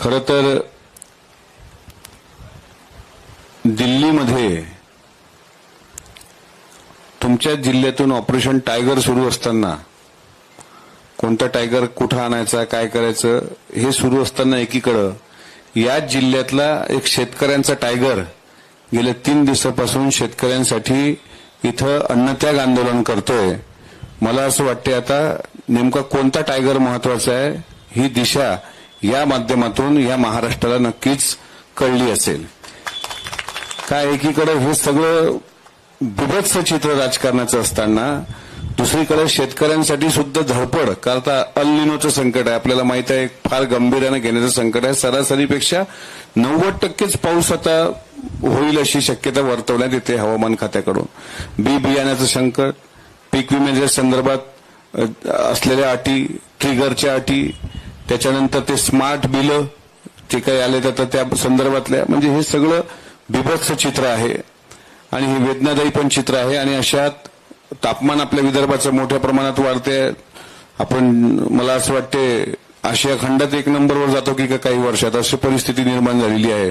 खरं तर दिल्लीमध्ये तुमच्या जिल्ह्यातून ऑपरेशन टायगर सुरू असताना कोणता टायगर कुठं आणायचा काय करायचं हे सुरू असताना एकीकडे याच जिल्ह्यातला एक शेतकऱ्यांचा टायगर गेल्या 3 दिवसापासून शेतकऱ्यांसाठी इथं अन्नत्याग आंदोलन करतोय। मला असं वाटते आता नेमका कोणता टायगर महत्वाचा आहे ही दिशा या माध्यमातून या महाराष्ट्राला नक्कीच कळली असेल। काय एकीकडे हे सगळं बिभत्स चित्र राजकारणाचं असताना दुसरीकडे शेतकऱ्यांसाठी सुद्धा धडपड करता अल निनोचं संकट आहे। आपल्याला माहित आहे फार गंभीर्याने घेण्याचं संकट आहे। सरासरीपेक्षा 90% पाऊस आता होईल अशी शक्यता वर्तवण्यात येते हवामान खात्याकडून। बी बियाण्याचं संकट, पीक विम्याच्या संदर्भात असलेल्या अटी, ट्रिगरच्या अटी, त्याच्यानंतर ते स्मार्ट बिल जे काही आले तर त्या संदर्भातल्या म्हणजे हे सगळं बिभत्स चित्र आहे आणि हे वेदनादायी पण चित्र आहे। आणि अशात तापमान आपल्या विदर्भाचं मोठ्या प्रमाणात वाढते। आपण मला असं वाटते आशिया खंडात 1 नंबरवर जातो की काही वर्षात अशी परिस्थिती निर्माण झालेली आहे।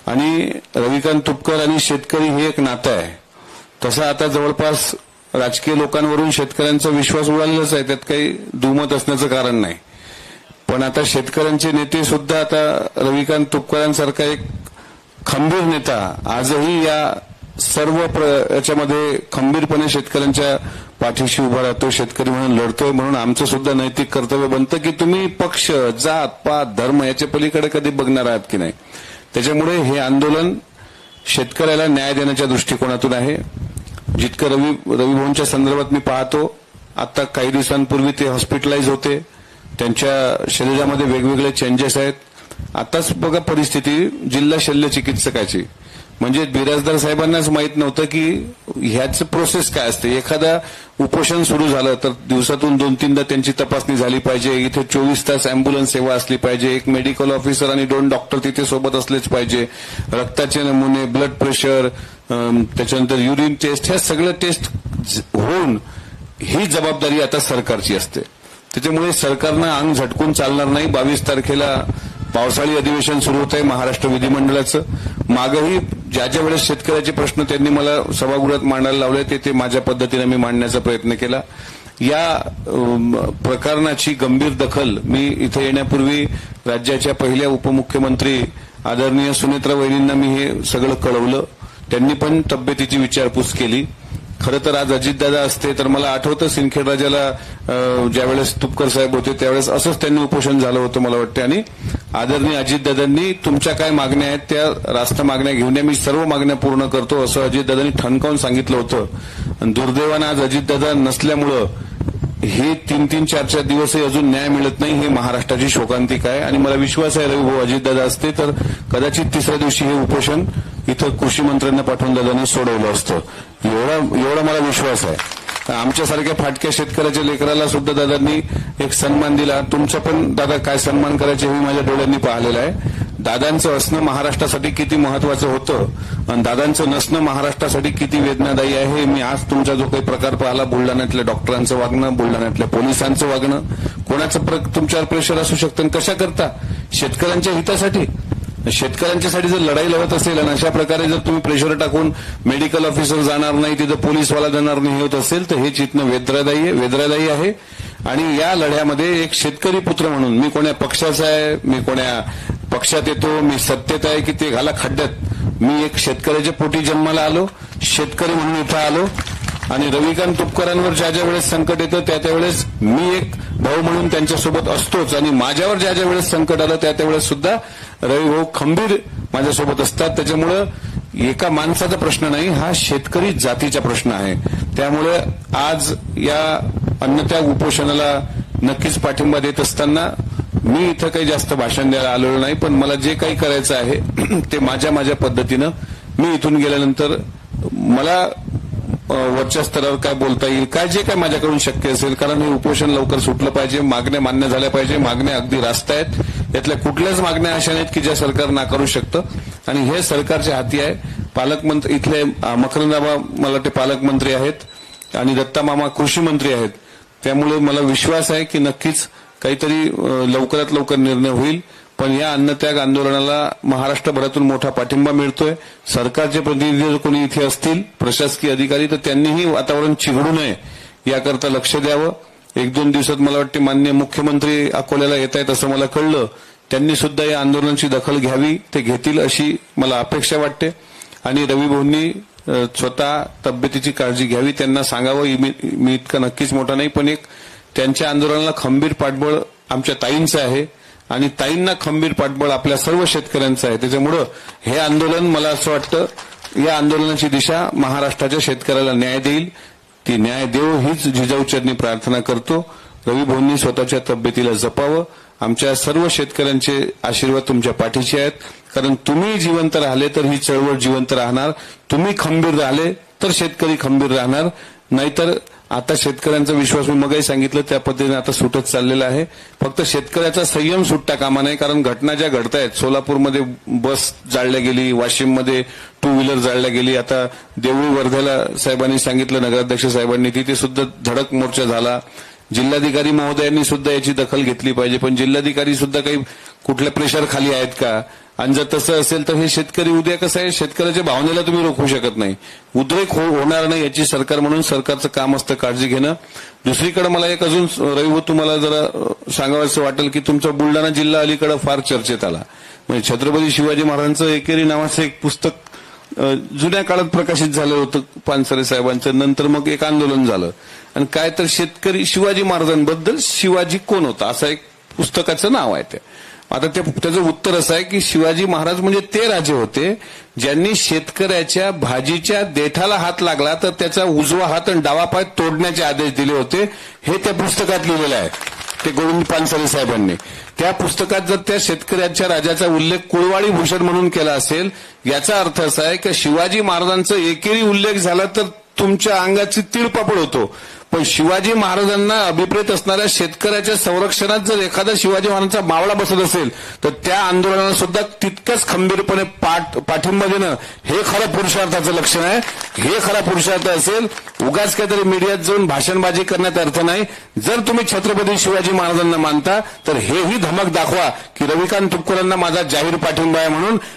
आणि रविकांत तुपकर आणि शेतकरी हे एक नातं आहे। तसं आता जवळपास राजकीय लोकांवरून शेतकऱ्यांचा विश्वास उडालेलाच आहे, त्यात काही दुमत असण्याचं कारण नाही। पण आता शेतकऱ्यांचे नेते सुद्धा आता रविकांत तुपकरांसारखा एक खंबीर नेता आजही या सर्व याच्यामध्ये खंबीरपणे शेतकऱ्यांच्या पाठीशी उभा राहतो, शेतकरी म्हणून लढतोय। म्हणून आमचं सुद्धा नैतिक कर्तव्य बनतं की तुम्ही पक्ष, जात, पात, धर्म याच्या पलीकडे कधी बघणार आहात की नाही। त्याच्यामुळे हे आंदोलन शेतकऱ्याला न्याय देण्याच्या दृष्टिकोनातून आहे। जितकं रविभाऊंच्या संदर्भात मी पाहतो, आता काही दिवसांपूर्वी ते हॉस्पिटलाइज होते, त्यांच्या शरीरामध्ये वेगवेगळे चेंजेस आहेत। आताच बघा परिस्थिती जिल्हा शल्य चिकित्सकाची, म्हणजे बिराजदार साहेबांनाच माहित नव्हतं की ह्याचं प्रोसेस काय असते। एखादा उपोषण सुरू झालं तर दिवसातून 2-3दा त्यांची तपासणी झाली पाहिजे। इथे 24 तास अँब्युलन्स सेवा असली पाहिजे, एक मेडिकल ऑफिसर आणि 2 डॉक्टर तिथे सोबत असलेच पाहिजे। रक्ताचे नमुने, ब्लड प्रेशर, त्याच्यानंतर युरिन टेस्ट, ह्या सगळं टेस्ट होऊन ही जबाबदारी आता सरकारची असते। त्याच्यामुळे सरकारनं अंग झटकून चालणार नाही। 22 तारखेला पावसाळी अधिवेशन सुरू होत आहे महाराष्ट्र विधिमंडळाचं। मागेही ज्या वेळेस शेतकऱ्याचे प्रश्न त्यांनी मला सभागृहात मांडायला लावले ते माझ्या पद्धतीने मी मांडण्याचा प्रयत्न केला। या प्रकरणाची गंभीर दखल मी इथे येण्यापूर्वी राज्याच्या पहिल्या उपमुख्यमंत्री आदरणीय सुनेत्रा वहिनींना मी हे सगळं कळवलं। त्यांनी पण तब्येतीची विचारपूस केली। खरं तर आज अजितदादा असते तर मला आठवतं सिंदखेडराजाला ज्यावेळेस तुपकर साहेब होते त्यावेळेस असंच त्यांनी उपोषण झालं होतं मला वाटतं। आणि आदरणीय अजितदादांनी तुमच्या काय मागण्या आहेत त्या रास्त मागण्या घेऊन या, मी सर्व मागण्या पूर्ण करतो असं अजितदादांनी ठणकावून सांगितलं होतं। आणि दुर्दैवानं आज अजितदादा नसल्यामुळं हे 3-3, 4-4 दिवसही अजून न्याय मिळत नाही। हे महाराष्ट्राची शोकांतिका आहे आणि मला विश्वास आहे रविभाऊ अजितदादा असते तर कदाचित 3ऱ्या दिवशी हे उपोषण इथं कृषी मंत्र्यांना पाठवून दादांनी सोडवलं असतं। एवढा मला विश्वास आहे। आमच्यासारख्या फाटक्या शेतकऱ्याच्या लेकराला सुद्धा दादांनी एक सन्मान दिला। तुमचा पण दादा काय सन्मान करायचे हे माझ्या डोळ्यांनी पाहिलेलं आहे। दादांचं असणं महाराष्ट्रासाठी किती महत्वाचं होतं आणि दादांचं नसणं महाराष्ट्रासाठी किती वेदनादायी आहे हे मी आज तुमचा जो काही प्रकार पाहिला, बुलढाण्यातल्या डॉक्टरांचं वागणं, बुलढाण्यातल्या पोलिसांचं वागणं, कोणाचं तुमच्यावर प्रेशर असू शकतं कशा करता शेतकऱ्यांच्या हितासाठी, शेतकऱ्यांच्यासाठी जर लढाई लढत असेल आणि अशा प्रकारे जर तुम्ही प्रेशर टाकून मेडिकल ऑफिसर जाणार नाही तिथं पोलीसवाला जाणार नाही होत असेल तर हे चित्न वेदनादायी आहे। आणि या लढ्यामध्ये एक शेतकरी पुत्र म्हणून मी कोण्या पक्षाचा आहे, मी कोण्या पक्षात येतो, मी सत्तेत आहे की ते घाला खड्ड्यात, मी एक शेतकऱ्याच्या पोटी जन्माला आलो, शेतकरी म्हणून इथं आलो। आणि रविकांत तुपकरांवर ज्या वेळेस संकट येतं त्या वेळेस मी एक भाऊ म्हणून त्यांच्यासोबत असतोच आणि माझ्यावर ज्या वेळेस संकट आलं त्या वेळेस सुद्धा रविभाऊ खंबीर माझ्यासोबत असतात। त्याच्यामुळं एका माणसाचा प्रश्न नाही, हा शेतकरी जातीचा प्रश्न आहे। त्यामुळे आज या अन्नत्याग उपोषणाला नक्कीच पाठिंबा देत असताना मी इथं काही जास्त भाषण द्यायला आलेलो नाही, पण मला जे काही करायचं आहे ते माझ्या पद्धतीनं मी इथून गेल्यानंतर मला वरच्या स्तरावर काय बोलता येईल, काय जे काय माझ्याकडून शक्य असेल, कारण हे उपोषण लवकर सुटलं पाहिजे, मागण्या मान्य झाल्या पाहिजे। मागण्या अगदी रास्त आहेत, यातल्या कुठल्याच मागण्या अशा नाहीत की ज्या सरकार नाकारू शकतं आणि हे सरकारच्या हाती आहे। पालकमंत्री इथले मकरंदाबा मला ते पालकमंत्री आहेत आणि दत्ता मामा कृषी मंत्री आहेत। त्यामुळे मला विश्वास आहे की नक्कीच काहीतरी लवकरात लवकर निर्णय होईल। पण या अन्नत्याग आंदोलनाला महाराष्ट्रभरातून मोठा पाठिंबा मिळतोय. सरकारचे प्रतिनिधी जर कोणी इथे असतील, प्रशासकीय अधिकारी, तर त्यांनीही वातावरण चिघळू नये याकरता लक्ष द्यावं. 1-2 दिवसात मला वाटते माननीय मुख्यमंत्री अकोल्याला येत आहेत असं मला कळलं. त्यांनी सुद्धा या आंदोलनाची दखल घ्यावी, ते घेतील अशी मला अपेक्षा वाटते. आणि रवी भाऊंनी स्वतः तब्येतीची काळजी घ्यावी, त्यांना सांगावं. मी इतका नक्कीच मोठा नाही, पण एक त्यांच्या आंदोलनाला खंबीर पाठबळ आमच्या ताईंचं आहे आणि ताईंना खंबीर पाठबळ आपल्या सर्व शेतकऱ्यांचं आहे. त्याच्यामुळं हे आंदोलन, मला असं वाटतं, या आंदोलनाची दिशा महाराष्ट्राच्या शेतकऱ्याला न्याय देईल. ती न्याय देव हीच जिजाऊचरणी प्रार्थना करतो. रवी भाऊंनी स्वतःच्या तब्येतीला जपावं. आमच्या सर्व शेतकऱ्यांचे आशीर्वाद तुमच्या पाठीशी आहेत, कारण तुम्ही जिवंत राहिले तर ही चळवळ जिवंत राहणार. तुम्ही खंबीर राहिले तर शेतकरी खंबीर राहणार. नाहीतर आता शेतकऱ्यांचा विश्वास मी मगाही सांगितलं त्या पद्धतीने आता सुटत चाललेला आहे. फक्त शेतकऱ्याचा संयम सुटता कामा नाही, कारण घटना ज्या घडत आहेत, सोलापूरमध्ये बस जाळल्या गेली, वाशिममध्ये 2 व्हीलर जाळल्या गेली, आता देवळी वर्ध्याला साहेबांनी सांगितलं, नगराध्यक्ष साहेबांनी, तिथे सुद्धा धडक मोर्चा झाला. जिल्हाधिकारी महोदयांनी सुद्धा याची दखल घेतली पाहिजे, पण जिल्हाधिकारी सुद्धा काही कुठल्या प्रेशर खाली आहेत का? आणि जर तसं असेल तर हे शेतकरी उद्या कसं आहे, शेतकऱ्याच्या भावनेला तुम्ही रोखू शकत नाही. उद्रेक होणार नाही याची सरकार म्हणून सरकारचं काम असतं काळजी घेणं. दुसरीकडे मला एक अजून रवी, तुम्हाला जरा सांगावंसं वाटेल की तुमचा बुलढाणा जिल्हा अलीकडे फार चर्चेत आला. म्हणजे छत्रपती शिवाजी महाराजांचं एकेरी नावाचं एक पुस्तक जुन्या काळात प्रकाशित झालं होतं पानसरे साहेबांचं. नंतर मग एक आंदोलन झालं आणि काय तर शेतकरी शिवाजी महाराजांबद्दल शिवाजी कोण होता असं एक पुस्तकाचं नाव आहे. ते आता त्याचं उत्तर असं आहे की शिवाजी महाराज म्हणजे ते राजे होते ज्यांनी शेतकऱ्याच्या भाजीच्या देठाला हात लागला तर त्याचा उजवा हात आणि डावा पाय तोडण्याचे आदेश दिले होते. हे त्या पुस्तकात लिहिलेलं आहे, ते गोविंद पानसरे साहेबांनी. त्या पुस्तकात जर त्या शेतकऱ्याच्या राजाचा उल्लेख कुळवाडी भूषण म्हणून केला असेल, याचा अर्थ असा आहे की शिवाजी महाराजांचा एकेरी उल्लेख झाला तर तुमच्या अंगाची तीळपापड होतो. पण शिवाजी महाराजांना अभिप्रेत असणाऱ्या शेतकऱ्याच्या संरक्षणात जर एखादा शिवाजी महाराजांचा मावळा बसत असेल तर त्या आंदोलनाला सुद्धा तितकंच खंबीरपणे पाठिंबा देणं हे खरं पुरुषार्थाचं लक्षण आहे. हे खरा पुरुषार्थ असेल. उगाच काहीतरी मीडियात जाऊन भाषणबाजी करण्यात अर्थ नाही. जर तुम्ही छत्रपती शिवाजी महाराजांना मानता तर हेही धमक दाखवा की रविकांत तुपकरांना माझा जाहीर पाठिंबा आहे म्हणून.